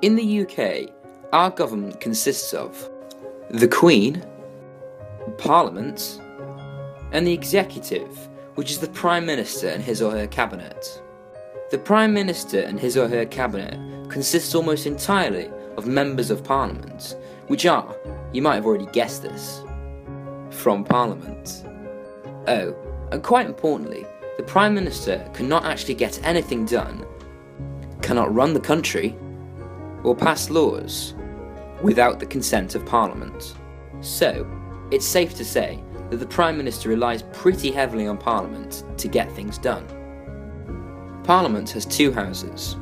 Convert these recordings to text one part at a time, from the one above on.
In the UK, our government consists of the Queen, Parliament, and the Executive, which is the Prime Minister and his or her cabinet. The Prime Minister and his or her cabinet consists almost entirely of members of Parliament, which are, you might have already guessed this, from Parliament. Oh, and quite importantly, the Prime Minister cannot actually get anything done, cannot run the country, or pass laws without the consent of Parliament. So, it's safe to say that the Prime Minister relies pretty heavily on Parliament to get things done. Parliament has two houses,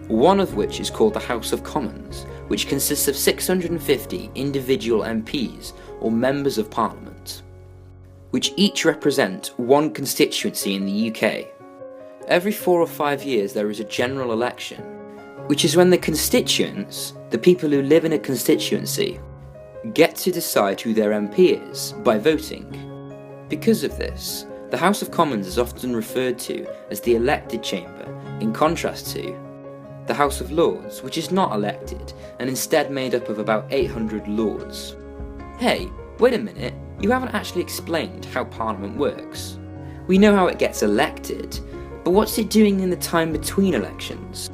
one of which is called the House of Commons, which consists of 650 individual MPs or members of Parliament, which each represent one constituency in the UK. Every 4 or 5 years there is a general election, which is when the constituents, the people who live in a constituency, get to decide who their MP is by voting. Because of this, the House of Commons is often referred to as the elected chamber, in contrast to the House of Lords, which is not elected and instead made up of about 800 lords. Hey, wait a minute, you haven't actually explained how Parliament works. We know how it gets elected, but what's it doing in the time between elections?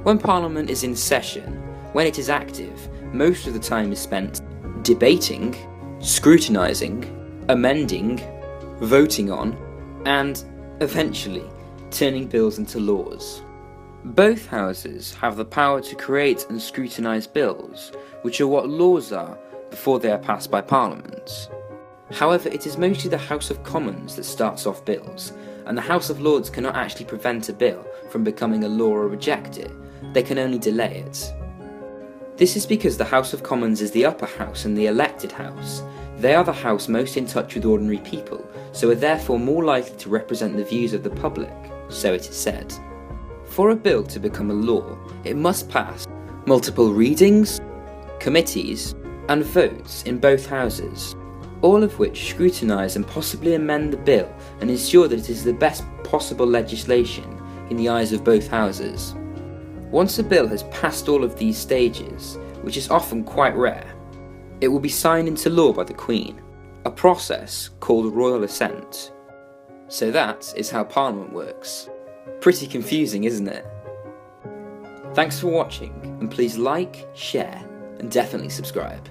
When Parliament is in session, when it is active, most of the time is spent debating, scrutinising, amending, voting on, and, eventually, turning bills into laws. Both houses have the power to create and scrutinise bills, which are what laws are before they are passed by Parliament. However, it is mostly the House of Commons that starts off bills, and the House of Lords cannot actually prevent a bill from becoming a law or reject it, they can only delay it. This is because the House of Commons is the upper house and the elected house. They are the house most in touch with ordinary people, so are therefore more likely to represent the views of the public, so it is said. For a bill to become a law, it must pass multiple readings, committees, and votes in both houses, all of which scrutinise and possibly amend the bill and ensure that it is the best possible legislation in the eyes of both houses. Once a bill has passed all of these stages, which is often quite rare, it will be signed into law by the Queen, a process called Royal Assent. So that is how Parliament works. Pretty confusing, isn't it? Thanks for watching, and please like, share, and definitely subscribe.